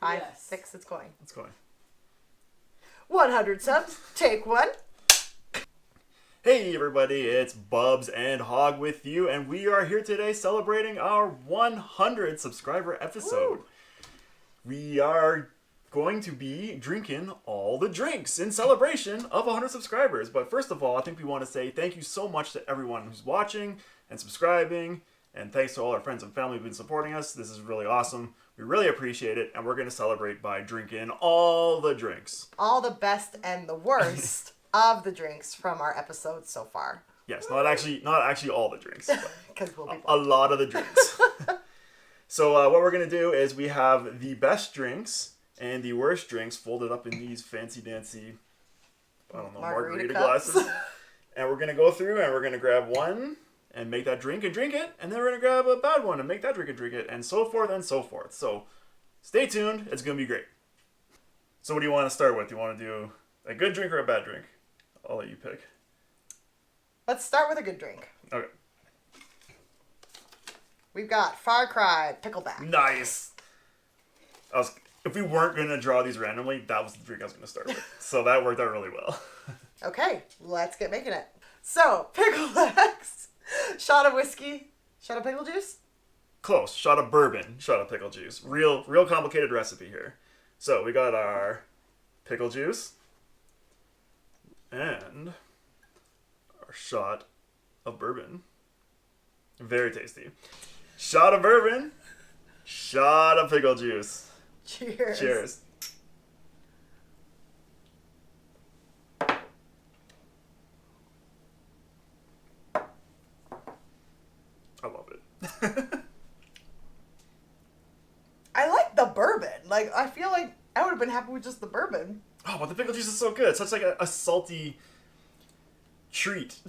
5, Yes. 6, it's going. It's going. 100 subs, take one. Hey everybody, it's Bubs and HoG with you, and we are here today celebrating our 100 subscriber episode. Woo. We are going to be drinking all the drinks in celebration of 100 subscribers. But first of all, I think we want to say thank you so much to everyone who's watching and subscribing, and thanks to all our friends and family who've been supporting us. This is really awesome. We really appreciate it, and we're going to celebrate by drinking all the drinks. All the best and the worst of the drinks from our episodes so far. Yes, not actually all the drinks, but Because we'll be a lot of the drinks. So what we're going to do is we have the best drinks and the worst drinks folded up in these fancy dancy, I don't know, margarita glasses. And we're going to go through and we're going to grab one and make that drink and drink it. And then we're going to grab a bad one and make that drink and drink it. And so forth and so forth. So stay tuned. It's going to be great. So what do you want to start with? Do you want to do a good drink or a bad drink? I'll let you pick. Let's start with a good drink. Okay. We've got Far Cry Pickleback. Nice. If we weren't going to draw these randomly, that was the drink I was going to start with. So that worked out really well. Okay, let's get making it. So, picklebacks. Shot of whiskey. Shot of pickle juice. Close. Shot of bourbon. Shot of pickle juice. Real complicated recipe here. So we got our pickle juice. And our shot of bourbon. Very tasty. Shot of bourbon. Shot of pickle juice. Cheers. Cheers. I love it. I like the bourbon. Like, I feel like I would have been happy with just the bourbon. Oh, but the pickle juice is so good. It's such like a salty treat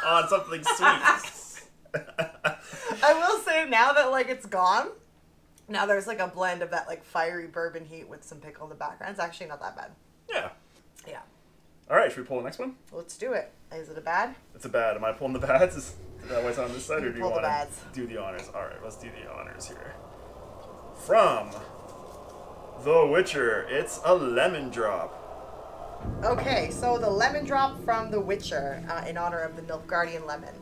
on something sweet. I will say now that, like, it's gone, now there's, like, a blend of that, like, fiery bourbon heat with some pickle in the background. It's actually not that bad. Yeah. Yeah. All right, should we pull the next one? Let's do it. Is it a bad? It's a bad. Am I pulling the bads? Is that what's on this side, or do you Pull the want bads. to do the honors? All right, let's do the honors here. From The Witcher, it's a lemon drop. Okay, so the lemon drop from The Witcher in honor of the Nilfgaardian lemon.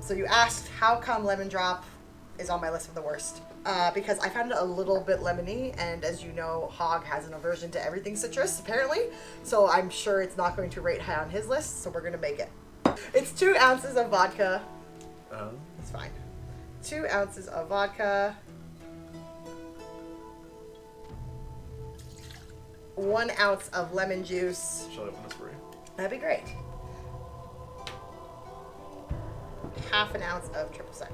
So you asked how come lemon drop is on my list of the worst. Because I found it a little bit lemony, and as you know, HoG has an aversion to everything citrus, apparently. So I'm sure it's not going to rate high on his list, so we're going to make it. It's 2 ounces of vodka. It's fine. 2 ounces of vodka. 1 ounce of lemon juice. Shall I open this for you? That'd be great. Half an ounce of triple sec.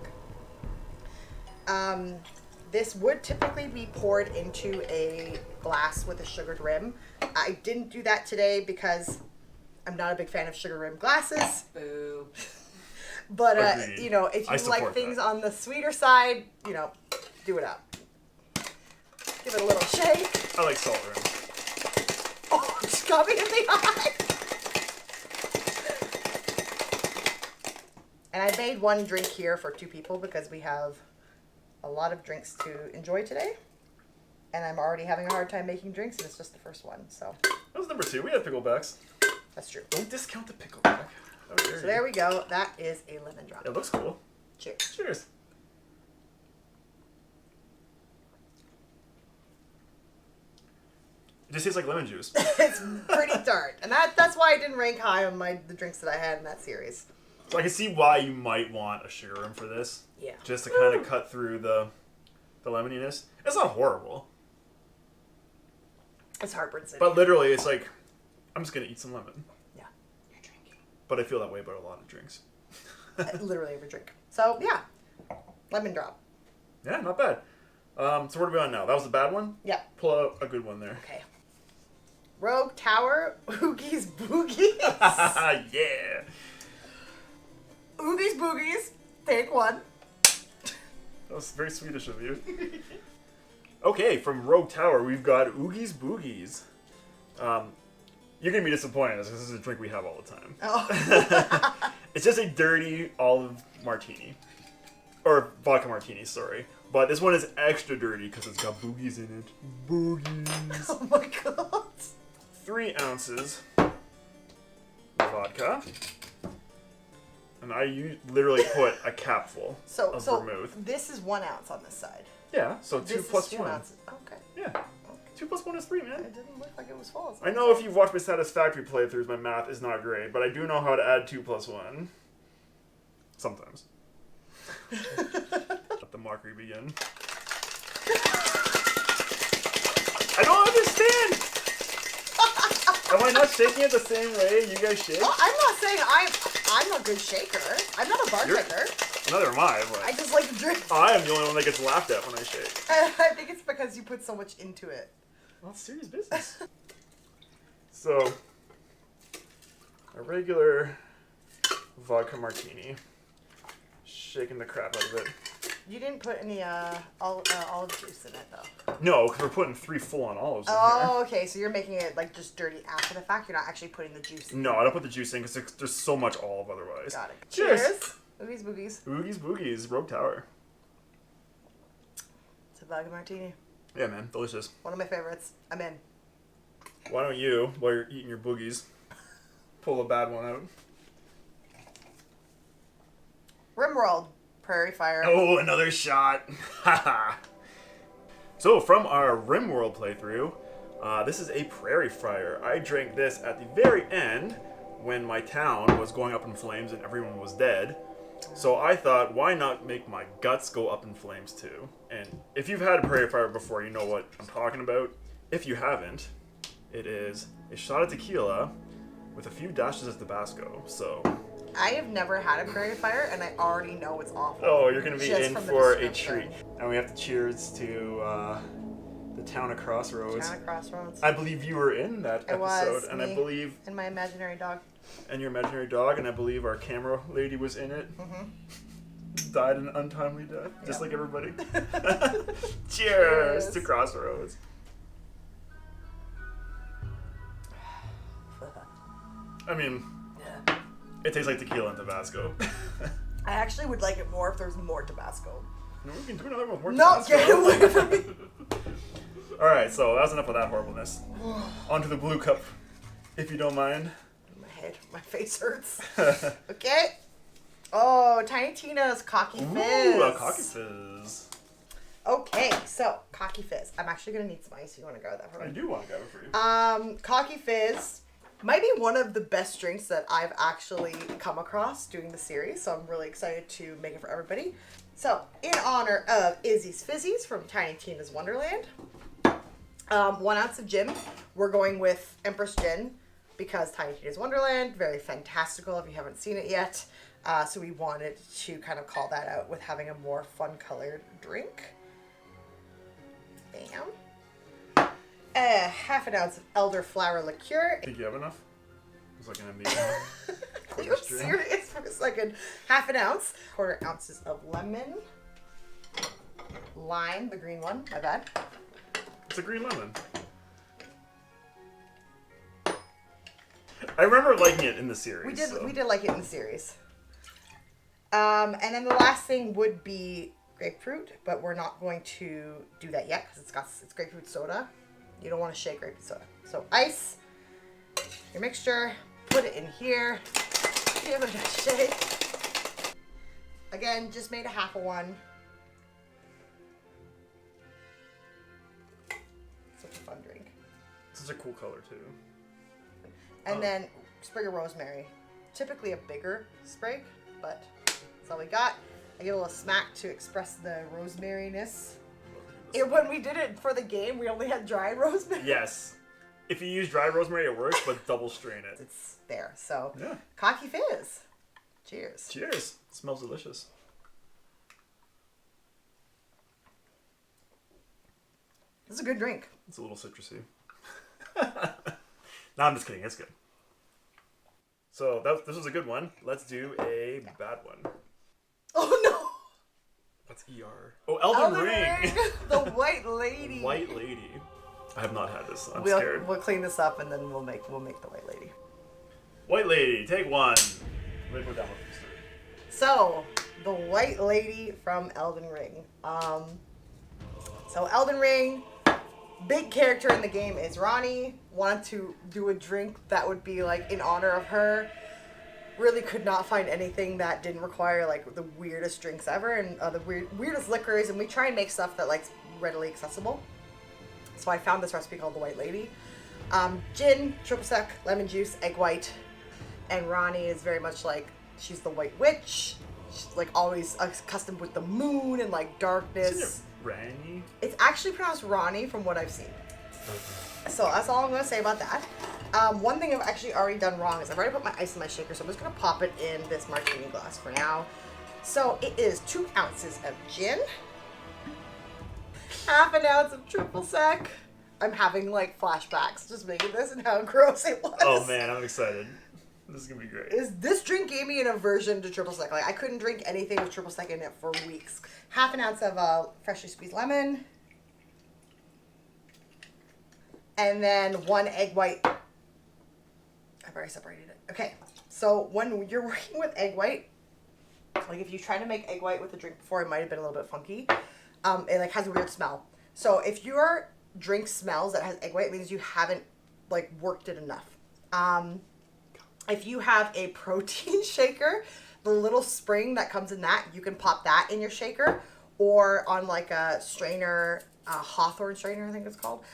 This would typically be poured into a glass with a sugared rim. I didn't do that today because I'm not a big fan of sugar rim glasses. Boo. But, Agreed. you know, if I you like support things that. on the sweeter side, you know, do it up. Give it a little shake. I like salt rim. Oh, it just got me in the eye. And I made one drink here for 2 people because we have a lot of drinks to enjoy today. And I'm already having a hard time making drinks, and it's just the first one, so. That was number 2. We had picklebacks. That's true. Don't discount the pickleback. How dare So you. there we go. That is a lemon drop. It looks cool. Cheers. Cheers. It just tastes like lemon juice. It's pretty tart. And that's why I didn't rank high on the drinks that I had in that series. So I can see why you might want a sugar rim for this. Yeah. Just to kind of cut through the lemoniness. It's not horrible. It's heartburn city. But literally, it's like, I'm just going to eat some lemon. Yeah. You're drinking. But I feel that way about a lot of drinks. Literally every drink. So, yeah. Lemon drop. Yeah, not bad. So where are we on now? That was the bad one? Yeah. Pull out a good one there. Okay. Rogue Tower, Oogies Boogies. Yeah. Oogies Boogies, take one. That was very Swedish of you. Okay, from Rogue Tower, we've got Oogies Boogies. You're going to be disappointed because this is a drink we have all the time. Oh. It's just a dirty olive martini. Or vodka martini, sorry. But this one is extra dirty because it's got boogies in it. Boogies. Oh my god. 3 ounces of vodka. And I literally put a capful of vermouth. This is 1 ounce on this side. Yeah, so This 2 plus is 1. ounces. Okay. Yeah. 2 plus 1 is 3, man. It didn't look like it was full. I know if you've watched my Satisfactory playthroughs, my math is not great, but I do know how to add 2 plus 1. Sometimes. Let the mockery begin. I don't understand! Am I not shaking it the same way you guys shake? Well, I'm not saying I'm a good shaker. I'm not a bartender. Neither am I. But I just like to drink. I am the only one that gets laughed at when I shake. I think it's because you put so much into it. Well, it's serious business. So, a regular vodka martini. Shaking the crap out of it. You didn't put any olive juice in it, though. No, because we're putting 3 full-on olives in here. Oh, okay. So you're making it like just dirty after the fact. You're not actually putting the juice in. No, I don't put the juice in because there's so much olive otherwise. Got it. Cheers. Boogies, boogies. Boogies, boogies. Rogue Tower. It's a vodka martini. Yeah, man. Delicious. One of my favorites. I'm in. Why don't you, while you're eating your boogies, pull a bad one out? Rimworld. Prairie Fire. Oh, another shot. So, from our Rimworld playthrough, this is a Prairie Fire. I drank this at the very end when my town was going up in flames and everyone was dead. So I thought, why not make my guts go up in flames too? And if you've had a Prairie Fire before, you know what I'm talking about. If you haven't, it is a shot of tequila with a few dashes of Tabasco. So I have never had a Prairie Fire, and I already know it's awful. oh, you're going to be Just in from the for a description. treat. And we have to cheers to the town of Crossroads. Town of Crossroads. I believe you were in that I episode, was, and me I believe and my imaginary dog. and your imaginary dog, and I believe our camera lady was in it. Died an untimely death, just like everybody. Cheers to Crossroads. I mean, it tastes like tequila and Tabasco. I actually would like it more if there's more Tabasco. No, we can do another one with more No, Tabasco. get away from me. Alright, so that was enough of that horribleness. On to the blue cup, if you don't mind. My head, my face hurts. Okay. Oh, Tiny Tina's Cocky Fizz. Ooh, a Cocky Fizz. Okay, so Cocky Fizz. I'm actually gonna need some ice. You want to grab that for me? I do want to grab it for you. Cocky Fizz might be one of the best drinks that I've actually come across doing the series, so I'm really excited to make it for everybody. So, in honor of Izzy's Fizzies from Tiny Tina's Wonderland, 1 ounce of gin. We're going with Empress Gin because Tiny Tina's Wonderland, very fantastical if you haven't seen it yet. So we wanted to kind of call that out with having a more fun-colored drink. Bam. Half an ounce of elderflower liqueur. Think you have enough? It's like an amazing. Are you serious for a second? Half an ounce. 1/4 ounces of lemon. Lime, the green one. My bad. It's a green lemon. I remember liking it in the series. We did. So. We did like it in the series. And then the last thing would be grapefruit, but we're not going to do that yet because it's grapefruit soda. You don't want to shake grapefruit soda. So ice your mixture, put it in here, give it a shake. Again, just made a half of one. Such a fun drink. Such a cool color too. And then sprig of rosemary. Typically a bigger sprig, but that's all we got. I give a little smack to express the rosemary-ness. When we did it for the game, we only had dry rosemary. Yes. If you use dry rosemary, it works, but double strain it. It's there. So, yeah. Cocky Fizz. Cheers. Cheers. It smells delicious. This is a good drink. It's a little citrusy. No, I'm just kidding. It's good. So this was a good one. Let's do a bad one. Oh no! What's ER? Oh, Elden Ring. The White Lady. White Lady. I have not had this. I'm we'll, scared. We'll clean this up and then we'll make the White Lady. White Lady, take one. Let me go down with this. So, the White Lady from Elden Ring. So Elden Ring, big character in the game is Ronnie. Wanted to do a drink that would be like in honor of her. Really could not find anything that didn't require like the weirdest drinks ever and the weirdest liquors, and we try and make stuff that like readily accessible. So I found this recipe called the White Lady. Gin, triple sec, lemon juice, egg white, and Ronnie is very much like she's the White Witch. She's like always accustomed with the moon and like darkness. Isn't it Rani? It's actually pronounced Ronnie from what I've seen. So that's all I'm going to say about that. One thing I've actually already done wrong is I've already put my ice in my shaker, so I'm just going to pop it in this martini glass for now. So it is 2 ounces of gin, half an ounce of triple sec. I'm having like flashbacks just making this and how gross it was. Oh man, I'm excited. This is going to be great. This drink gave me an aversion to triple sec. Like I couldn't drink anything with triple sec in it for weeks. Half an ounce of freshly squeezed lemon. And then 1 egg white. I've already separated it. Okay, so when you're working with egg white, like if you try to make egg white with a drink before, it might have been a little bit funky. It like has a weird smell. So if your drink smells that has egg white, it means you haven't like worked it enough. If you have a protein shaker, the little spring that comes in that, you can pop that in your shaker, or on like a strainer, Hawthorne strainer, I think it's called.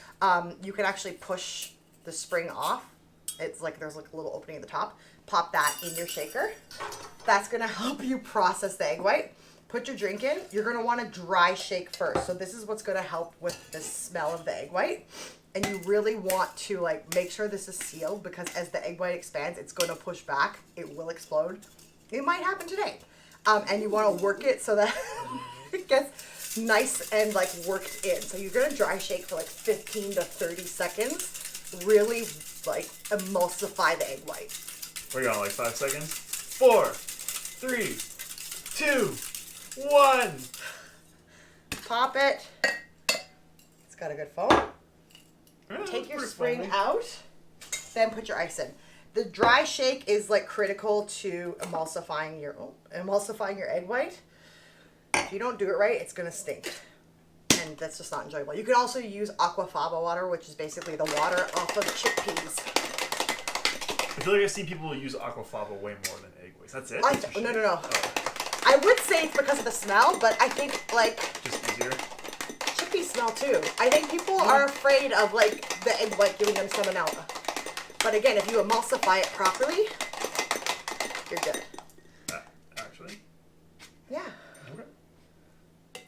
You can actually push the spring off. It's like there's like a little opening at the top. Pop that in your shaker. That's gonna help you process the egg white. Put your drink in. You're gonna want to dry shake first. So this is what's gonna help with the smell of the egg white. And you really want to like make sure this is sealed, because as the egg white expands, it's gonna push back. It will explode. It might happen today. And you want to work it so that it gets nice and like worked in. So you're gonna dry shake for like 15 to 30 seconds. Really like emulsify the egg white. We're going like 5 seconds. 4, 3, 2, 1. Pop it. It's got a good foam. Take your spring out. Then put your ice in. The dry shake is like critical to emulsifying your egg white. If you don't do it right, it's gonna stink. And that's just not enjoyable. You can also use aquafaba water, which is basically the water off of chickpeas. I feel like I've seen people use aquafaba way more than egg whites. That's it? No. Oh. I would say it's because of the smell, but I think like Just easier? chickpeas smell too. I think people are afraid of like the egg white giving them salmonella. But again, if you emulsify it properly, you're good. Actually? Yeah. Okay.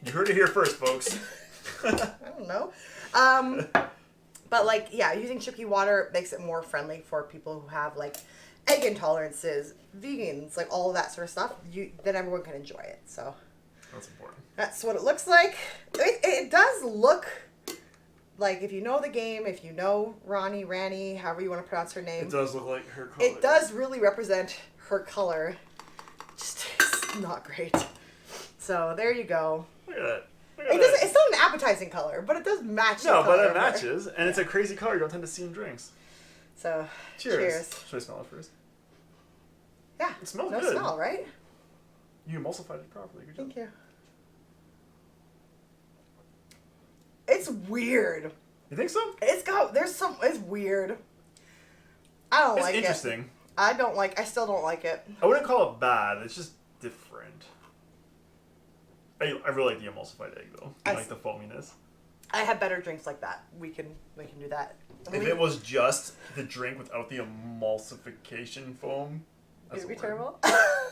You heard it here first, folks. I don't know. But like, yeah, using chickpea water makes it more friendly for people who have like egg intolerances, vegans, like all of that sort of stuff. Then everyone can enjoy it. So That's important. that's what it looks like. It does look like, if you know the game, if you know Rani, however you want to pronounce her name. It does look like her color. It does really represent her color. Just tastes not great. So there you go. Look at that. It's not an appetizing color, but it does match the color. No, but it of her. matches, and it's a crazy color you don't tend to see in drinks. So, Cheers. Should I smell it first? Yeah. It smells no good. smell, right? You emulsified it properly. Good job. Thank you. It's weird. You think so? It's weird. I don't like it. It's interesting. I still don't like it. I wouldn't call it bad. It's just different. I really like the emulsified egg though. I like the foaminess. I have better drinks like that. We can do that. If it was just the drink without the emulsification foam, It'd be terrible.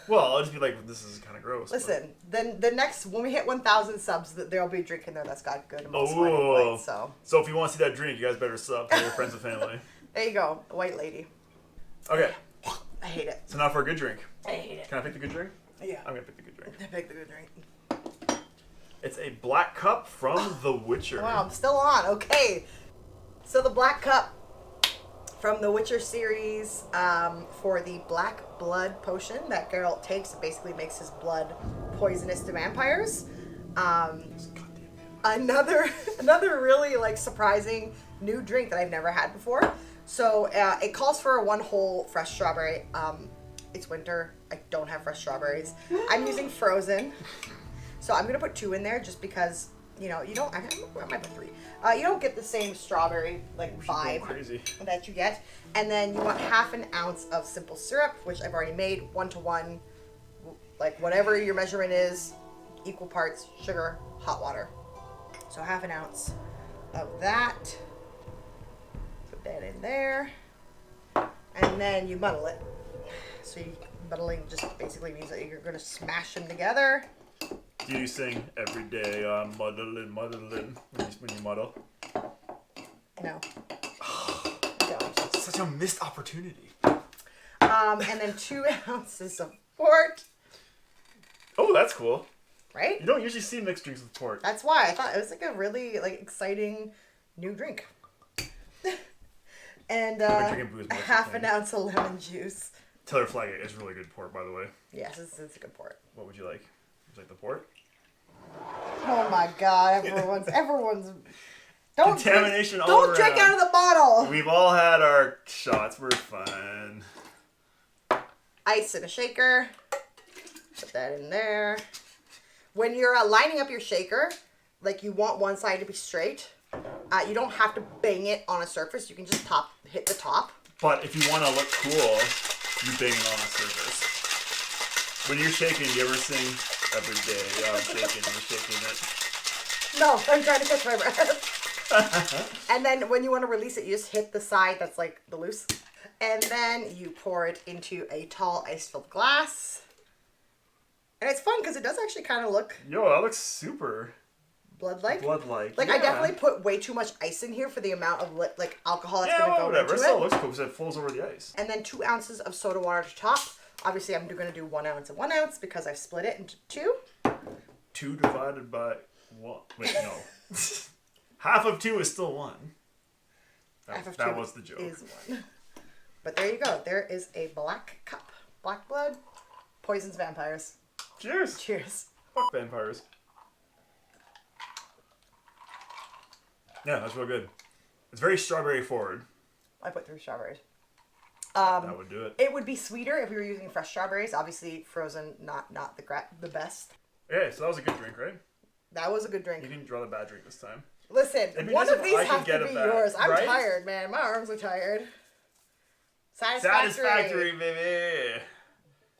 Well, I'll just be like, this is kind of gross. Listen, then the next, when we hit 1,000 subs, there'll be a drink in there that's got good emulsified egg white. So if you want to see that drink, you guys better sub for your friends and family. There you go, the White Lady. Okay. I hate it. So now for a good drink. I hate it. Can I pick the good drink? Yeah. I'm gonna pick the good drink. I picked the good drink. It's a black cup from The Witcher. Wow, I'm still on. Okay. So the black cup from the Witcher series, for the black blood potion that Geralt takes. It basically makes his blood poisonous to vampires. Another really like surprising new drink that I've never had before. So it calls for 1 whole fresh strawberry. It's winter. I don't have fresh strawberries. I'm using frozen. So I'm going to put 2 in there just because, you know, you don't, I might put 3. You don't get the same strawberry, like, vibe crazy. that you get. And then you want half an ounce of simple syrup, which I've already made 1-to-1, like whatever your measurement is, equal parts sugar, hot water. So half an ounce of that. Put that in there. And then you muddle it. So muddling just basically means that you're going to smash them together. Do you sing every day I'm muddling when you muddle? No. Don't. Such a missed opportunity. And then 2 ounces of port. Oh, that's cool. Right? You don't usually see mixed drinks with port. That's why I thought it was like a really exciting new drink. And half an ounce of lemon juice. Teller Flag is really good port, by the way. Yes, it's a good port. What would you like? Would you like the port? Oh my God! Everyone's. Don't contamination drink, all don't around. drink out of the bottle. We've all had our shots. We're fine. Ice in a shaker. Put that in there. When you're lining up your shaker, like you want one side to be straight. You don't have to bang it on a surface. You can just hit the top. But if you want to look cool, you bang it on a surface. When you're shaking, do you ever sing every day? I'm shaking, you're shaking it. No, I'm trying to catch my breath. And then when you want to release it, you just hit the side that's like the loose. And then you pour it into a tall ice-filled glass. And it's fun because it does actually kind of look... Yo, that looks super... Blood-like? Blood-like, Like, yeah. I definitely put way too much ice in here for the amount of, like, alcohol that's going to go whatever. into It it. still looks cool because it flows over the ice. And then 2 ounces of soda water to top. Obviously, I'm going to do 1 ounce and 1 ounce because I've split it into 2. 2 divided by 1. Wait, no. Half of 2 is still 1. That was the joke. Is 1. But there you go. There is a black cup. Black blood poisons vampires. Cheers. Cheers. Fuck vampires. Yeah, that's real good. It's very strawberry forward. I put 3 strawberries. That would do it. It would be sweeter if we were using fresh strawberries. Obviously, frozen, not the best. Okay, so that was a good drink, right? That was a good drink. You didn't draw the bad drink this time. Listen, one of these has to be yours. I'm right? tired, man. My arms are tired. Satisfactory, baby.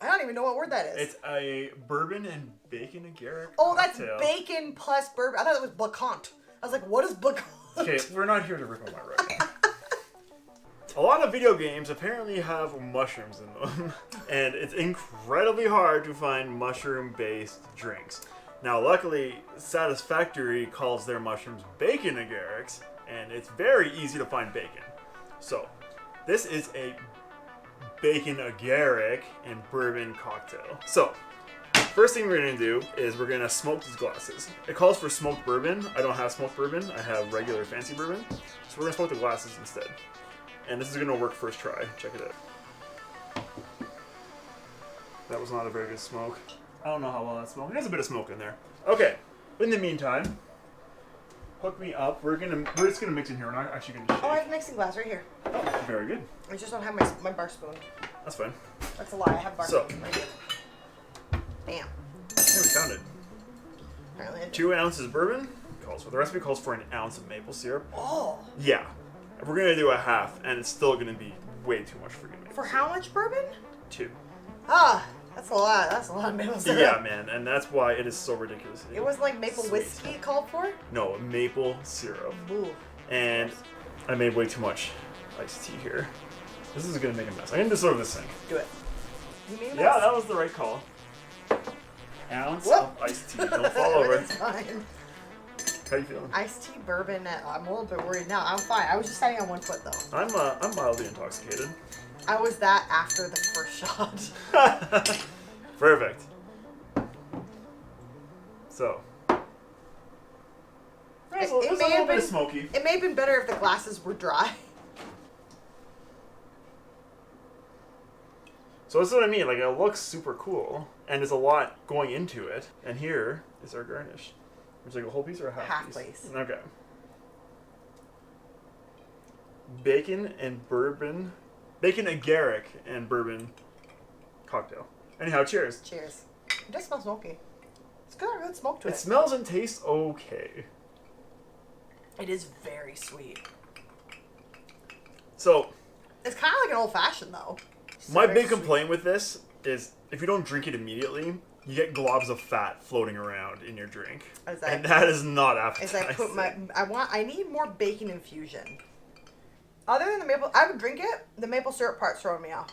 I don't even know what word that is. It's a bourbon and bacon agaric Oh, that's cocktail. bacon plus bourbon. I thought it was bacant. I was like, what is bacant? Okay, we're not here to rip on my right now. A lot of video games apparently have mushrooms in them, and it's incredibly hard to find mushroom-based drinks. Now, luckily, Satisfactory calls their mushrooms bacon agarics, and it's very easy to find bacon. So, this is a bacon agaric and bourbon cocktail. So, first thing we're going to do is we're going to smoke these glasses. It calls for smoked bourbon. I don't have smoked bourbon. I have regular fancy bourbon. So we're going to smoke the glasses instead. And this is going to work first try. Check it out. That was not a very good smoke. I don't know how well that smoked. There's a bit of smoke in there. Okay. In the meantime, hook me up. We're just gonna mix in here. We're not actually gonna shake. Oh, I have a mixing glass right here. Oh, very good. I just don't have my bar spoon. That's fine. That's a lie. I have bar spoon right here. Bam. Yeah, we found it. Apparently I did. 2 ounces bourbon. Calls for the recipe calls for an ounce of maple syrup. Oh. Yeah. We're gonna do a half, and it's still gonna be way too much for you. For how much bourbon? 2. Ah, that's a lot. That's a lot of maple syrup. Yeah, man, and that's why it is so ridiculous. It was like maple Sweet. whiskey called for? No, maple syrup. Ooh. And I made way too much iced tea here. This is gonna make a mess. I'm gonna dissolve this thing. Do it. You made a mess. Yeah, that was the right call. Ounce Whoop. of iced tea. Don't fall over. It's fine. How you feeling? Iced tea, bourbon. I'm a little bit worried now. I'm fine. I was just standing on 1 foot though. I'm mildly intoxicated. I was that after the first shot. Perfect. So. There's a little bit of smoky. It may have been better if the glasses were dry. So this is what I mean. Like, it looks super cool, and there's a lot going into it. And here is our garnish. Would you like a whole piece or a half piece? Half, please. Okay. Bacon and bourbon. Bacon agaric and bourbon cocktail. Anyhow, cheers. Cheers. It does smell smoky. It's got a good smoke to it. It smells and tastes okay. It is very sweet. So, it's kind of like an old fashioned though. My big complaint with this is if you don't drink it immediately, you get globs of fat floating around in your drink, and that is not appetizing. As I put I need more bacon infusion. Other than the maple, I would drink it. The maple syrup part's throwing me off.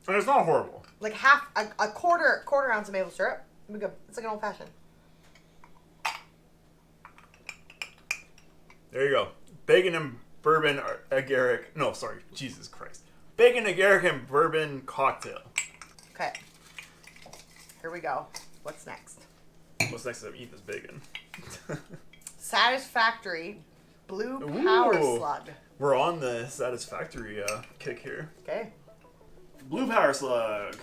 And it's not horrible. Like a quarter ounce of maple syrup. It'd be good. It's like an old fashioned. There you go. Bacon and bourbon agaric. No, sorry. Jesus Christ. Bacon agaric and bourbon cocktail. Okay. Here we go. What's next? What's next is I'm eating this bacon. Satisfactory Blue Power Slug. We're on the Satisfactory kick here. Okay. Blue Power Slug.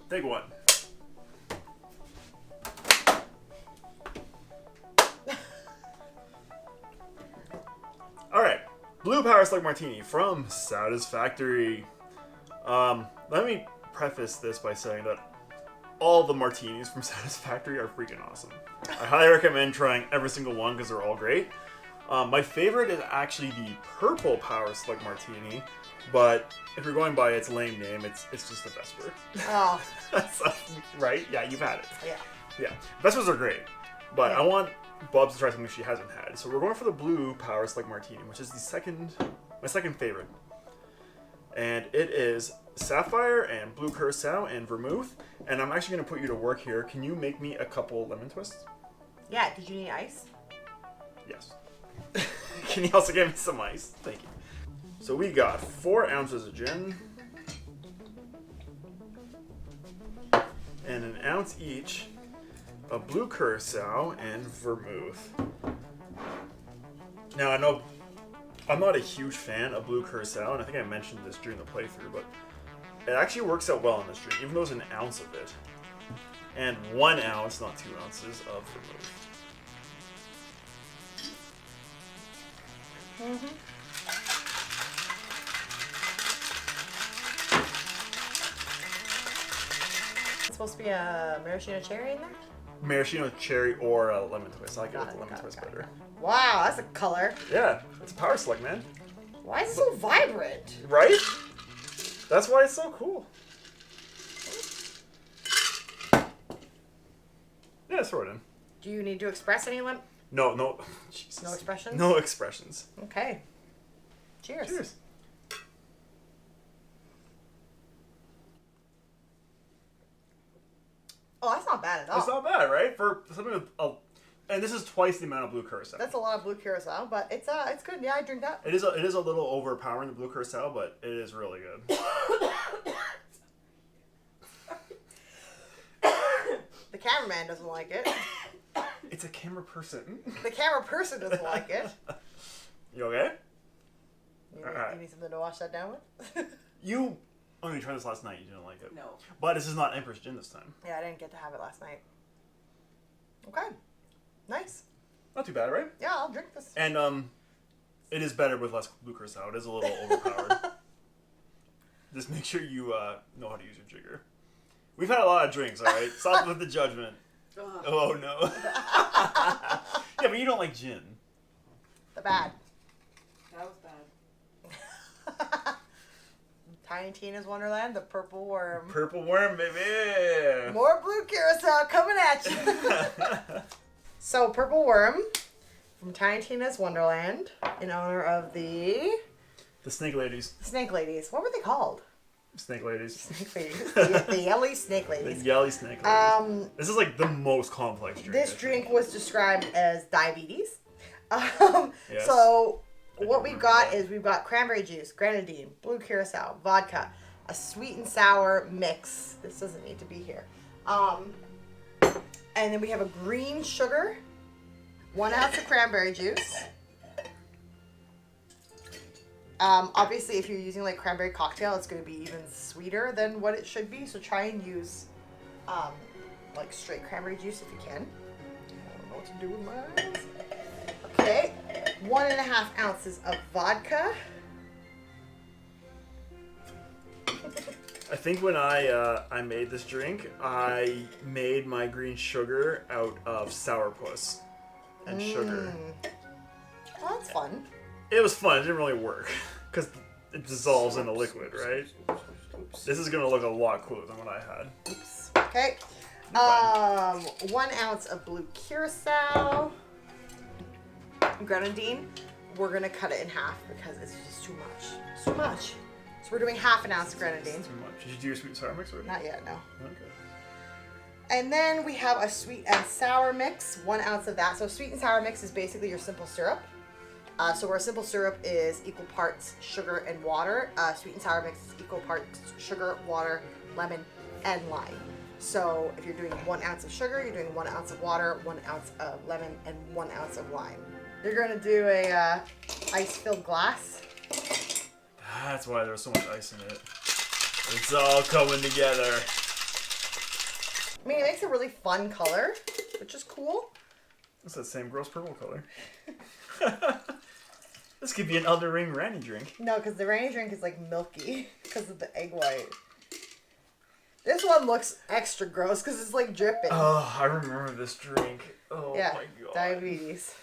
Take one. All right. Blue Power Slug Martini from Satisfactory. Let me preface this by saying that all the martinis from Satisfactory are freaking awesome. I highly recommend trying every single one because they're all great. My favorite is actually the Purple Power Slug Martini, but if you're going by its lame name, it's just the Vesper. Oh. Right? Yeah, you've had it. Yeah. Yeah. Vespers are great, but I want Bubs to try something she hasn't had. So we're going for the Blue Power Slug Martini, which is my second favorite. And it is Sapphire and Blue Curacao and Vermouth. And I'm actually going to put you to work here. Can you make me a couple lemon twists? Yeah, did you need ice? Yes. Can you also give me some ice? Thank you. So we got 4 ounces of gin. And an ounce each of Blue Curacao and Vermouth. Now I know I'm not a huge fan of Blue Curacao, and I think I mentioned this during the playthrough, but it actually works out well in this drink, even though it's an ounce of it. And 1 ounce, not 2 ounces, of Vermouth. Mm-hmm. It's supposed to be a maraschino cherry in there? Maraschino cherry or a lemon twist. I like it with the lemon twist better. Wow, that's a color. Yeah, it's a power slug, man. Why is it so vibrant? Right? That's why it's so cool. Yeah, throw it in. Do you need to express any No. Jesus. No expressions? No expressions. Okay. Cheers. Cheers. Oh, that's not bad at all. It's not bad, right? For something with and this is twice the amount of Blue Curacao. That's a lot of Blue Curacao, but it's good. Yeah, I drink that. It is a little overpowering, the Blue Curacao, but it is really good. The cameraman doesn't like it. It's a camera person. The camera person doesn't like it. You okay? You need something to wash that down with? You only tried this last night. You didn't like it. No. But this is not Empress Gin this time. Yeah, I didn't get to have it last night. Okay. Nice. Not too bad, right? Yeah, I'll drink this. And it is better with less Blue Curacao. It is a little overpowered. Just make sure you know how to use your jigger. We've had a lot of drinks, all right? Stop with the judgment. Oh, no. Yeah, but you don't like gin. The bad. That was bad. Tiny Tina's Wonderland, the Purple Worm. Purple Worm, baby. More Blue Curacao coming at you. So, Purple Worm from Tiny Tina's Wonderland in honor of the Snake Ladies. Snake Ladies. What were they called? Snake Ladies. Snake Ladies. The yelly Snake Ladies. The yelly Snake Ladies. This is like the most complex drink. This drink was described as diabetes. Yes. So what we've got is we've got cranberry juice, grenadine, blue curacao, vodka, a sweet and sour mix. This doesn't need to be here. And then we have a green sugar, 1 ounce of cranberry juice. Obviously, if you're using like cranberry cocktail, it's going to be even sweeter than what it should be. So try and use like straight cranberry juice if you can. I don't know what to do with my eyes. Okay, 1.5 ounces of vodka. I think when I made this drink, I made my green sugar out of sourpuss and sugar. Oh, that's fun. It was fun. It didn't really work because it dissolves in a liquid, right? This is gonna look a lot cooler than what I had. Oops. Okay. 1 ounce of blue curacao. Grenadine. We're gonna cut it in half because it's just too much. It's too much. So we're doing half an ounce of grenadine. Too much. Did you do your sweet and sour mix already? Not yet, no. Okay. And then we have a sweet and sour mix, 1 ounce of that. So sweet and sour mix is basically your simple syrup. So where simple syrup is equal parts sugar and water, sweet and sour mix is equal parts sugar, water, lemon, and lime. So if you're doing 1 ounce of sugar, you're doing 1 ounce of water, 1 ounce of lemon, and 1 ounce of lime. You're gonna do a ice-filled glass. That's why there's so much ice in it. It's all coming together. I mean, it makes a really fun color, which is cool. It's that same gross purple color. This could be an Elden Ring Randy drink. No, because the rainy drink is like milky because of the egg white. This one looks extra gross because it's like dripping. Oh, I remember this drink. Oh Yeah, my god. diabetes.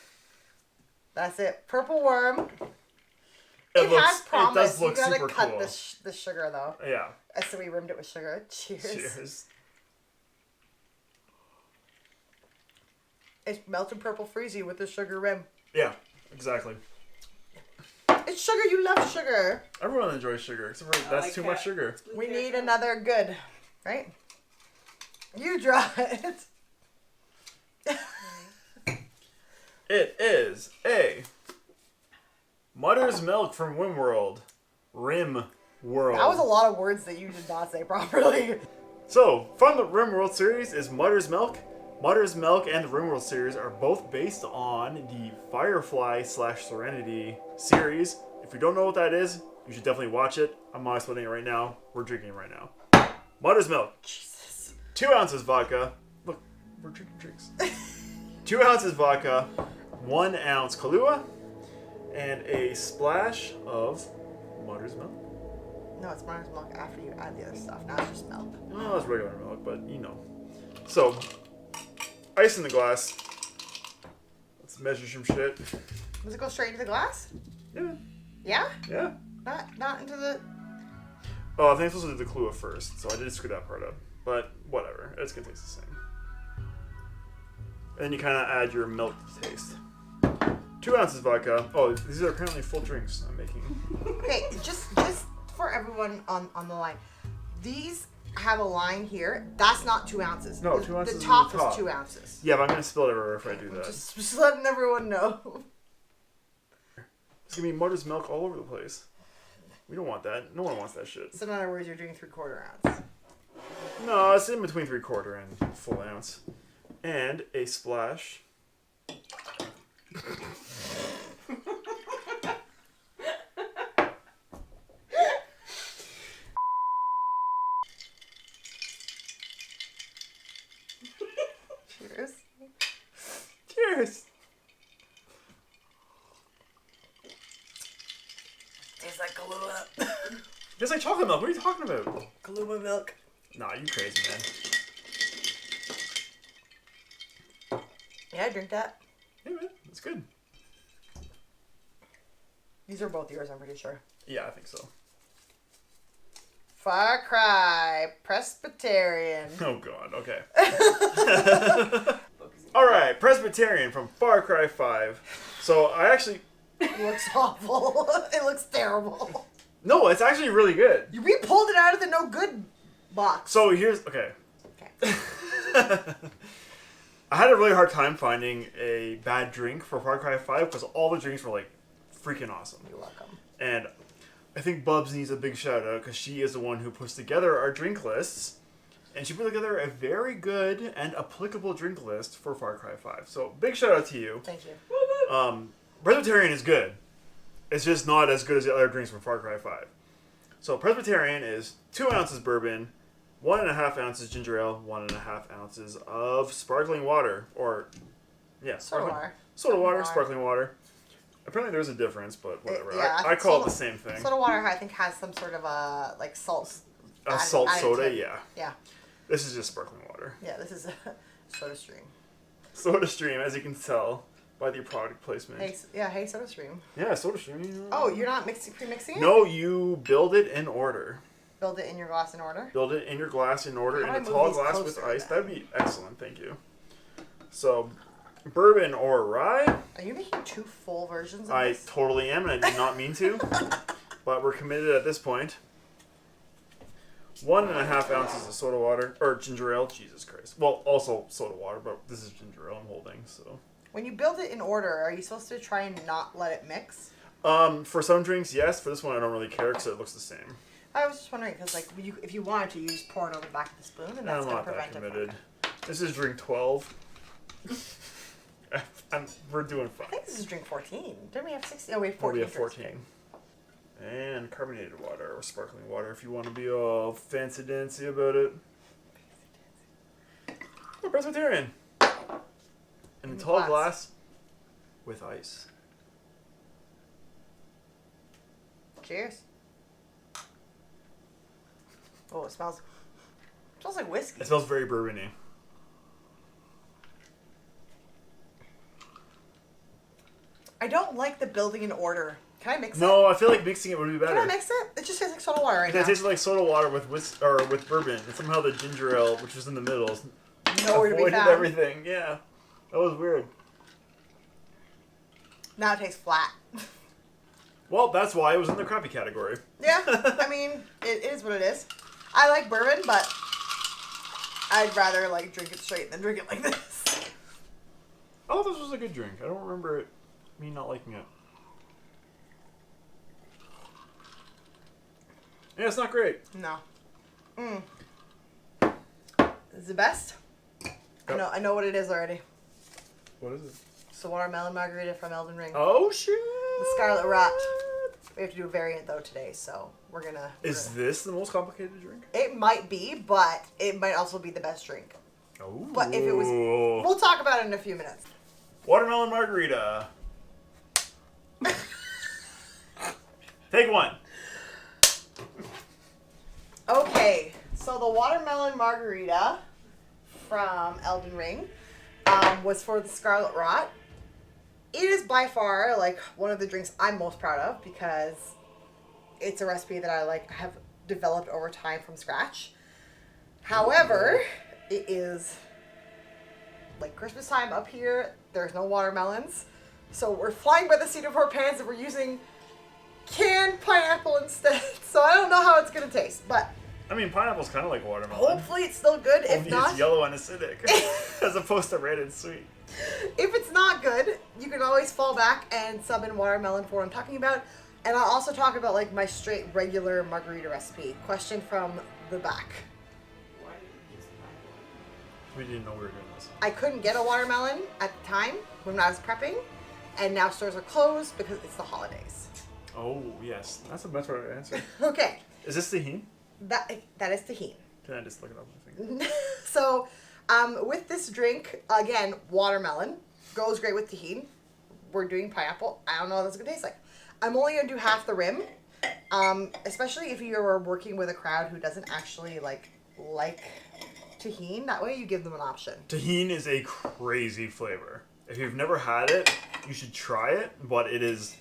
That's it. Purple worm. It has promise. It does look You gotta super cut cool. the sugar though. Yeah. So we rimmed it with sugar. Cheers. Cheers. It's melted purple freezy with the sugar rim. Yeah, exactly. It's sugar. You love sugar. Everyone enjoys sugar, except for that's like too that. much sugar. We need another good, right? You draw it. It is a Mother's Milk from Rimworld. Rim World. That was a lot of words that you did not say properly. So, from the Rimworld series is Mother's Milk. Mother's Milk and the Rimworld series are both based on the Firefly / Serenity series. If you don't know what that is, you should definitely watch it. I'm not explaining it right now. We're drinking it right now. Mother's Milk. Jesus. 2 ounces vodka. Look, we're drinking drinks. 2 ounces vodka, 1 ounce Kahlua, and a splash of Mother's Milk. No, it's Mother's Milk after you add the other stuff. Now it's just milk. Oh, it's regular milk, but you know. So, ice in the glass. Let's measure some shit. Does it go straight into the glass? Yeah. Yeah? Yeah. Not into the... Oh, I think I'm supposed to do the Kahlua first, so I did screw that part up. But whatever, it's gonna taste the same. And then you kind of add your milk taste. 2 ounces vodka. Oh, these are apparently full drinks I'm making. Okay, just for everyone on the line. These have a line here. That's not 2 ounces. No, 2 ounces The is top the top. is 2 ounces. Yeah, but I'm gonna spill it everywhere if I do that. Just letting everyone know. It's gonna be Mother's Milk all over the place. We don't want that. No one wants that shit. So in other words, you're doing 3/4 ounce. No, it's in between 3/4 and full ounce. And a splash. Cheers. Cheers! Tastes like Kahlua. Tastes like chocolate milk. What are you talking about? Kahlua milk. Nah, you crazy, man. Yeah, I drink that. Hey, man, it's good. These are both yours, I'm pretty sure. Yeah, I think so. Far Cry Presbyterian. Oh, God, okay. Alright, Presbyterian from Far Cry 5. So, I actually... It looks awful. It looks terrible. No, it's actually really good. We pulled it out of the no good box. So, here's... Okay. Okay. I had a really hard time finding a bad drink for Far Cry 5 because all the drinks were, like, freaking awesome. You're welcome. And I think Bubs needs a big shout out because she is the one who puts together our drink lists. And she put together a very good and applicable drink list for Far Cry 5. So, big shout out to you. Thank you. Presbyterian is good. It's just not as good as the other drinks from Far Cry 5. So, Presbyterian is 2 ounces bourbon, 1.5 ounces ginger ale, 1.5 ounces of sparkling water. Or, yeah. Soda water. Soda water, sparkling water. Apparently there's a difference, but whatever. Yeah, I call it the same thing. Soda water, I think, has some sort of like salt salt added soda, to. yeah. Yeah. This is just sparkling water. Yeah, this is a Soda Stream. Soda Stream, as you can tell by the product placement. Hey, Soda Stream. Yeah, Soda Stream. Oh, you're not pre-mixing it? No, you build it in order. Build it in your glass in order? Build it in your glass in order How in do a I tall move these glass with closer ice. then? That'd be excellent, thank you. So, bourbon or rye? Are you making 2 full versions of I this? totally am, and I did not mean to. But we're committed at this point. 1.5 ounces of soda water, or ginger ale, Jesus Christ. Well, also soda water, but this is ginger ale I'm holding, so. When you build it in order, are you supposed to try and not let it mix? For some drinks, yes. For this one, I don't really care because it looks the same. I was just wondering, because like, if you wanted to, you just pour it over the back of the spoon, and that's I'm going to not prevent that it committed. from... This is drink 12. We're doing fine. I think this is drink 14. Didn't we have 16? Oh, we have Oh, 14. we have drinks. 14. And carbonated water or sparkling water if you want to be all fancy dancy about it. We're Presbyterian. In a tall glass with ice. Cheers. Oh, it smells like whiskey. It smells very bourbony. I don't like the building in order. Can I mix it? No, I feel like mixing it would be better. Can I mix it? It just tastes like soda water right It now. tastes like soda water with with bourbon, and somehow the ginger ale, which was in the middle, is Nowhere to be avoided found. everything. Yeah, that was weird. Now it tastes flat. Well, that's why it was in the crappy category. Yeah, I mean, it is what it is. I like bourbon, but I'd rather like drink it straight than drink it like this. Oh, this was a good drink. I don't remember me not liking it. Yeah, it's not great. No. It's the best. Yep. I know what it is already. What is it? It's the watermelon margarita from Elden Ring. Oh, shoot! The Scarlet Rot. We have to do a variant though today, so we're gonna. Is this the most complicated drink? It might be, but it might also be the best drink. Oh. But if it was, we'll talk about it in a few minutes. Watermelon margarita. Take one. Okay, so the watermelon margarita from Elden Ring was for the Scarlet Rot. It is by far like one of the drinks I'm most proud of because it's a recipe that I have developed over time from scratch. However, it is like Christmas time up here. There's no watermelons, so we're flying by the seat of our pants and we're using canned pineapple instead. So I don't know how it's gonna taste, but I mean, pineapple's kind of like watermelon. hopefully it's still good. If Only not, it's yellow and acidic, as opposed to red and sweet. if it's not good, you can always fall back and sub in watermelon for what I'm talking about. And I'll also talk about like my straight regular margarita recipe. Question from the back. Why did you use pineapple? We didn't know we were doing this. I couldn't get a watermelon at the time when I was prepping, and now stores are closed because it's the holidays. Oh, yes. That's a much better answer. Okay, Is this tahini? that is tahini. Can I just look it up? I think? So, with this drink, again, watermelon goes great with tahini. We're doing pineapple. I don't know what that's gonna taste like. I'm only gonna do half the rim, especially if you're working with a crowd who doesn't actually like tahini. That way, you give them an option. Tahini is a crazy flavor. If you've never had it, you should try it, but it is...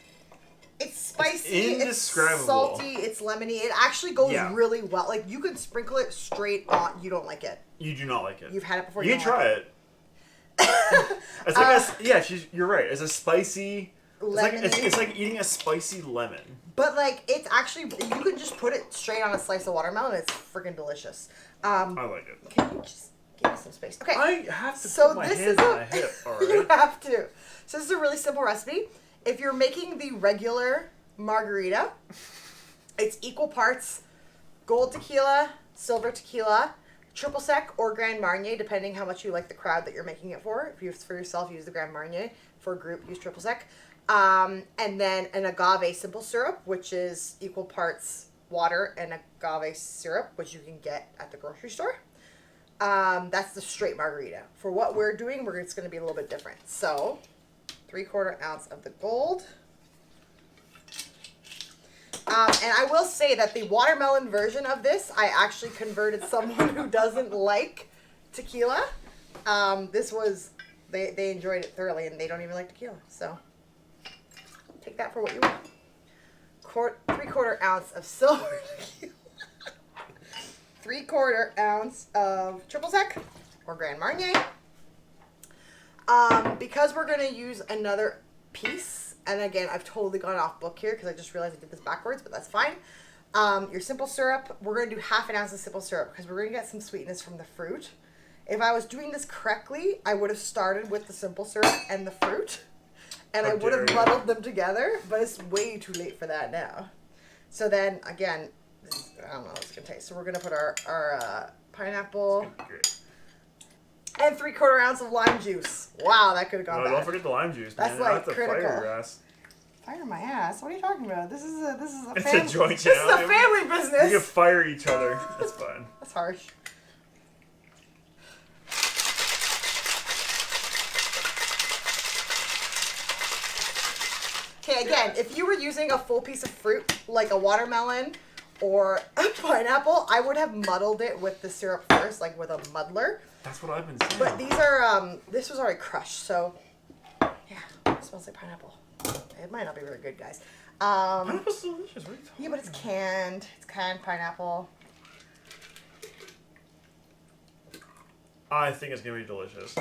It's spicy, it's indescribable. salty, it's lemony. It actually goes Yeah. really well. Like, you can sprinkle it straight on. You don't like it. You do not like it. You've had it before. You can don't try like it. It's like you're right. It's a spicy... Lemony. It's like eating a spicy lemon. But, like, it's actually... You can just put it straight on a slice of watermelon. It's freaking delicious. I like it. Can you just give me some space? Okay. I have to So put my this hands is on a- my hip, You alright? have to. So this is a really simple recipe. If you're making the regular margarita, it's equal parts gold tequila, silver tequila, triple sec or Grand Marnier, depending how much you like the crowd that you're making it for. If you for yourself, use the Grand Marnier. For a group, use triple sec. And then an agave simple syrup, which is equal parts water and agave syrup, which you can get at the grocery store. That's the straight margarita. For what we're doing, it's going to be a little bit different. So, 3/4 ounce of the gold. And I will say that the watermelon version of this, I actually converted someone who doesn't like tequila. This was, they enjoyed it thoroughly, and they don't even like tequila. So take that for what you want. 3/4 ounce of silver tequila. 3/4 ounce of triple sec or Grand Marnier. Because we're going to use another piece, and again, I've totally gone off book here because I just realized I did this backwards, but that's fine. Your simple syrup, we're going to do 1/2 ounce of simple syrup because we're going to get some sweetness from the fruit. If I was doing this correctly, I would have started with the simple syrup and the fruit, and I would have muddled them together, but it's way too late for that now. So then, again, I don't know what it's going to taste. So we're going to put our pineapple and 3/4 ounce of lime juice. Wow, that could have gone bad. Don't forget the lime juice, man. That's like critical. Fire your ass. Fire my ass? What are you talking about? This is a It's family. a joint This channel. is a family business. You can fire each other. That's fine. That's harsh. Okay, again, if you were using a full piece of fruit, like a watermelon or a pineapple, I would have muddled it with the syrup first, like with a muddler. That's what I've been saying. But these are, this was already crushed, so, yeah, it smells like pineapple. It might not be very good, guys. Pineapple's delicious. What are you talking Yeah, but it's canned. It's canned pineapple. I think it's going to be delicious.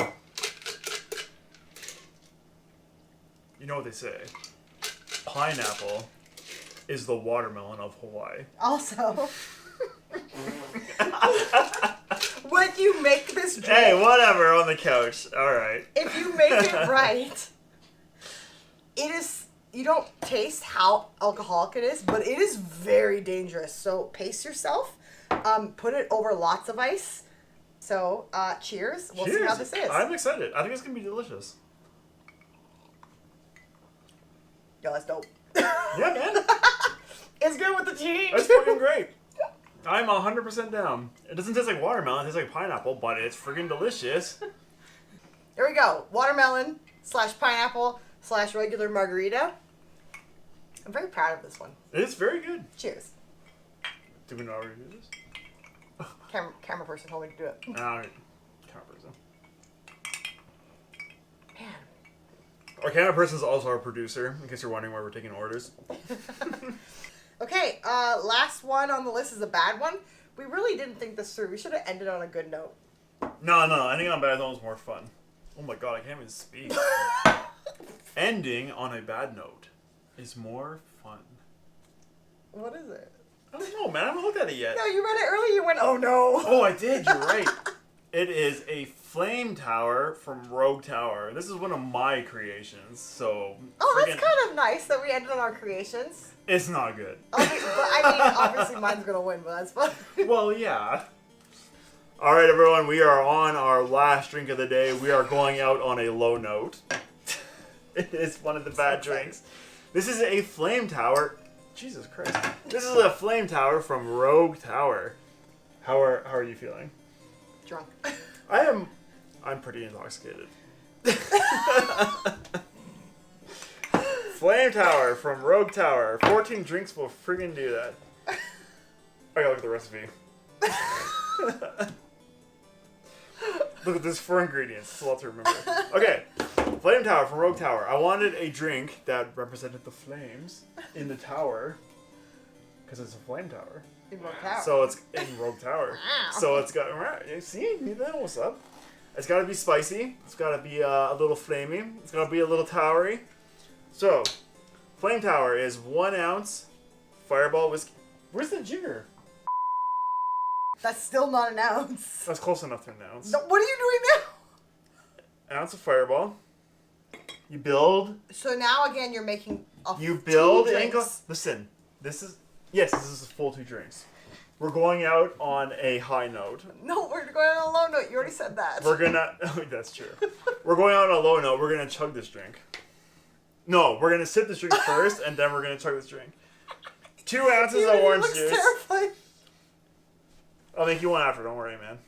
You know what they say? Pineapple is the watermelon of Hawaii. Also, when you make this drink, Hey, whatever, on the couch. All right. if you make it right, it is, you don't taste how alcoholic it is, but it is very dangerous. So pace yourself. Put it over lots of ice. So, cheers. We'll see how this is. I'm excited. I think it's going to be delicious. Yo, that's dope. Yeah, man. It's good with the tea. That's fucking great. I'm 100% down. It doesn't taste like watermelon. It tastes like pineapple, but it's freaking delicious. Here we go. Watermelon / pineapple / regular margarita. I'm very proud of this one. It's very good. Cheers. Do we know how to do this? Camera person told me to do it. Camera person. Man. Our camera person is also our producer, in case you're wondering why we're taking orders. Okay, last one on the list is a bad one. We really didn't think this through. We should have ended on a good note. No. Ending on a bad note was more fun. Oh my god, I can't even speak. Ending on a bad note is more fun. What is it? I don't know, man. I haven't looked at it yet. No, you read it earlier. You went, oh no. Oh, I did. You're right. It is a flame tower from Rogue Tower. This is one of my creations, so... Oh, that's kind of nice that we ended on our creations. It's not good. But I mean, obviously mine's going to win, but that's fine. Well, yeah. All right, everyone. We are on our last drink of the day. We are going out on a low note. It is one of the bad drinks. This is a flame tower. Jesus Christ. This is a flame tower from Rogue Tower. How are you feeling? Drunk. I'm pretty intoxicated. Flame Tower from Rogue Tower. 14 drinks will friggin' do that. I gotta look at the recipe. Look at this 4 ingredients. It's a lot to remember. Okay. Flame Tower from Rogue Tower. I wanted a drink that represented the flames in the tower. Because it's a flame tower. In Rogue Tower. So it's in Rogue Tower. Wow. So it's got, see, you know what's up. It's got to be spicy. It's got to be a little flamey. It's got to be a little towery. So, Flame Tower is 1 ounce Fireball whiskey. Where's the jigger? That's still not an ounce. That's close enough to an ounce. No, what are you doing An ounce of Fireball. You build. So now again, you're making a You build 2 and go. drinks. Listen, this is a full 2 drinks. We're going out on a high note. No, we're going on a low note. You already said that. We're gonna. Oh, that's true. We're going out on a low note. We're gonna chug this drink. No, we're gonna sip this drink first, and then we're gonna chug this drink. 2 ounces of orange juice. Terrified. I'll make you one after. Don't worry, man.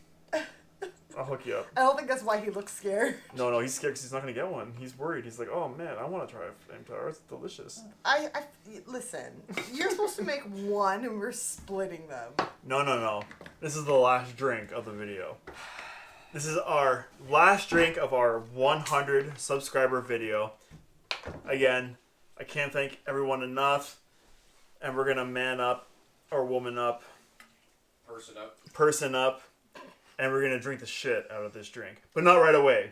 I'll hook you up. I don't think that's why he looks scared. No, he's scared because he's not going to get one. He's worried. He's like, oh man, I want to try a flamethrower. It's delicious. Listen, you're supposed to make one and we're splitting them. No. This is the last drink of the video. This is our last drink of our 100 subscriber video. Again, I can't thank everyone enough. And we're going to man up or woman up. Person up. And we're going to drink the shit out of this drink. But not right away.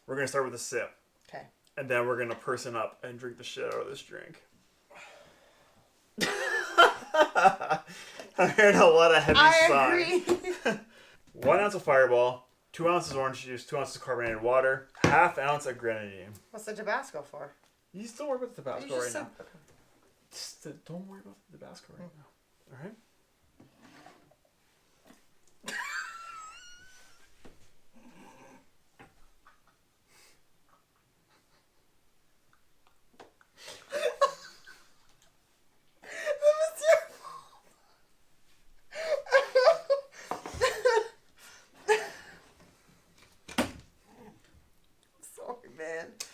We're going to start with a sip. Okay. And then we're going to person up and drink the shit out of this drink. I'm hearing a lot of heavy sighs. I agree. 1 ounce of Fireball, 2 ounces orange juice, 2 ounces carbonated water, ½ ounce of grenadine. What's the Tabasco for? You just don't worry about the Tabasco right now. Okay. Just don't worry about the Tabasco right now. All right?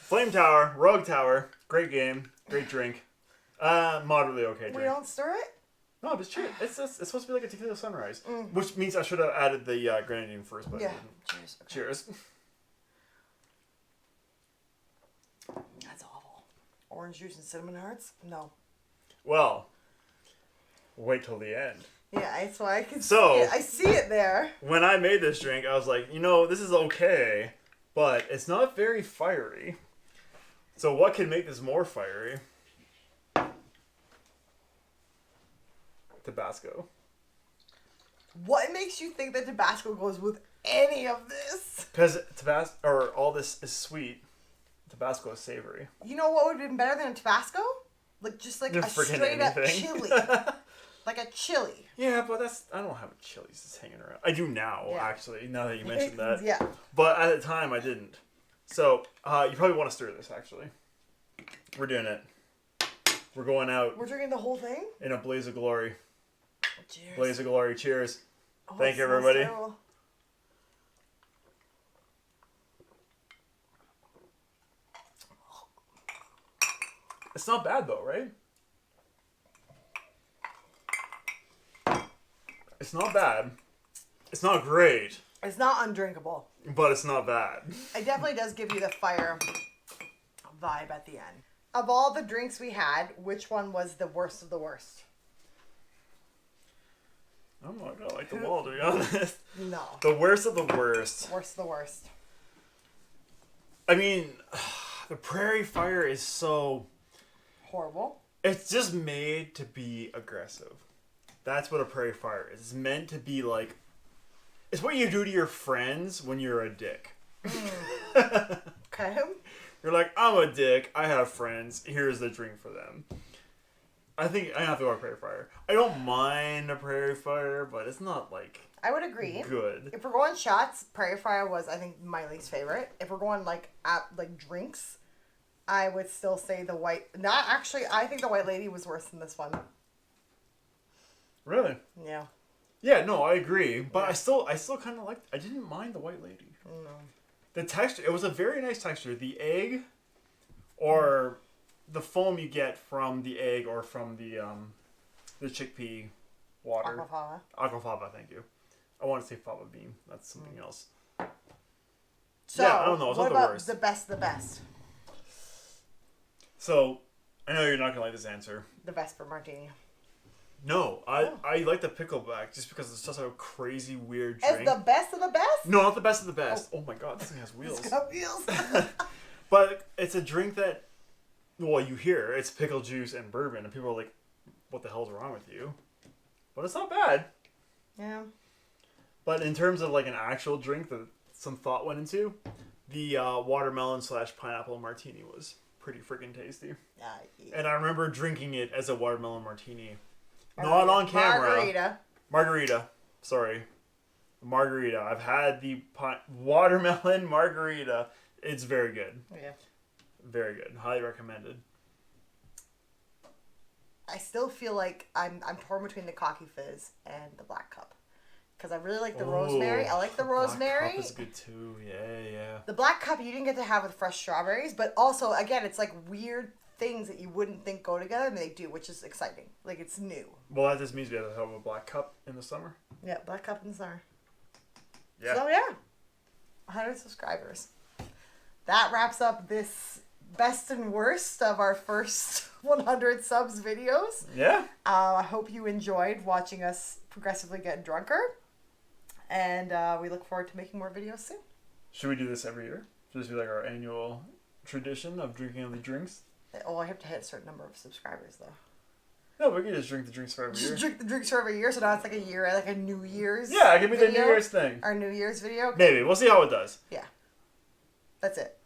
Flame Tower, Rogue Tower, great game, great drink. Moderately okay drink. We don't stir it? No, just cheers. It's supposed to be like a tequila sunrise, which means I should have added the grenadine first, but yeah. I didn't. Cheers. Okay. Cheers. That's awful. Orange juice and cinnamon hearts? No. Well, wait till the end. Yeah, that's why I can see it. I see it there. When I made this drink, I was like, this is okay, but it's not very fiery. So what can make this more fiery? Tabasco. What makes you think that Tabasco goes with any of this? Because all this is sweet. Tabasco is savory. You know what would have been better than a Tabasco? Just like a straight up chili. Like a chili. Yeah, but I don't have chilies just hanging around. I do now, actually, now that you mentioned that. Yeah. But at the time, I didn't. So, you probably want to stir this, actually. We're doing it. We're going out. We're drinking the whole thing? In a blaze of glory. Cheers. Blaze of glory. Cheers. Oh, Thank you, everybody. Terrible. It's not bad, though, right? It's not bad. It's not great. It's not undrinkable. But it's not bad. It definitely does give you the fire vibe at the end. Of all the drinks we had, which one was the worst of the worst? I'm not gonna like them all, to be honest. No. The worst of the worst. Worst of the worst. I mean, the Prairie Fire is so... horrible. It's just made to be aggressive. That's what a Prairie Fire is. It's meant to be like... It's what you do to your friends when you're a dick. Okay. You're like, I'm a dick. I have friends. Here's the drink for them. I think I have to go with Prairie Fire. I don't mind a Prairie Fire, but it's not like... I would agree. Good. If we're going shots, Prairie Fire was, I think, my least favorite. If we're going like drinks, I would still say the white... Not actually, I think the White Lady was worse than this one. Really? Yeah. Yeah, no, I agree. But I still kind of liked... I didn't mind the White Lady. No. The texture, it was a very nice texture. The egg, or the foam you get from the egg or from the chickpea water. Aquafaba. Aquafaba, thank you. I want to say fava bean. That's something else. So, yeah, I don't know. It's what not the about worst. the best of the best? So, I know you're not going to like this answer. The Vesper Martini. No, I like the pickleback just because it's such a crazy, weird drink. It's the best of the best? No, not the best of the best. Oh my god, this thing has wheels. It's got wheels. But it's a drink that, well, you hear it's pickle juice and bourbon, and people are like, what the hell's wrong with you? But it's not bad. Yeah. But in terms of like an actual drink that some thought went into, the watermelon / pineapple martini was pretty freaking tasty. Yeah. And I remember drinking it as a watermelon martini. Not on camera. Margarita. Sorry. Margarita. I've had the watermelon margarita. It's very good. Yeah. Very good. Highly recommended. I still feel like I'm torn between the Cocky Fizz and the Black Cup. because I really like the rosemary. I like the rosemary. Black cup is good too. Yeah. The black cup you didn't get to have with fresh strawberries, but also again, it's like weird things that you wouldn't think go together, and they do, which is exciting. Like it's new. Well, that just means we have to have a black cup in the summer. Yeah, black cup in the summer. Yeah. So yeah, 100 subscribers. That wraps up this best and worst of our first 100 subs videos. Yeah. I hope you enjoyed watching us progressively get drunker. And we look forward to making more videos soon. Should we do this every year? Should this be like our annual tradition of drinking the drinks? Oh, I have to hit a certain number of subscribers, though. No, we can just drink the drinks for every year. Just drink the drinks for every year, so now it's like a year, like a New Year's Yeah, it can be the New video. Year's thing. Our New Year's video. Maybe. We'll see how it does. Yeah. That's it.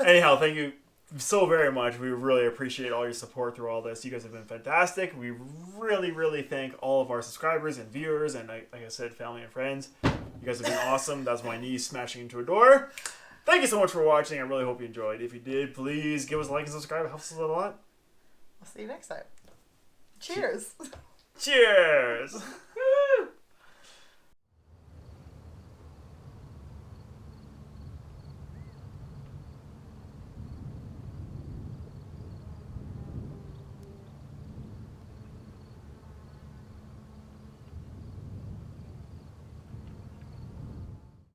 Anyhow, thank you so very much. We really appreciate all your support through all this. You guys have been fantastic. We really, really thank all of our subscribers and viewers and, like I said, family and friends. You guys have been awesome. That's my niece smashing into a door. Thank you so much for watching. I really hope you enjoyed. If you did, please give us a like and subscribe. It helps us a lot. We'll see you next time. Cheers. Cheers.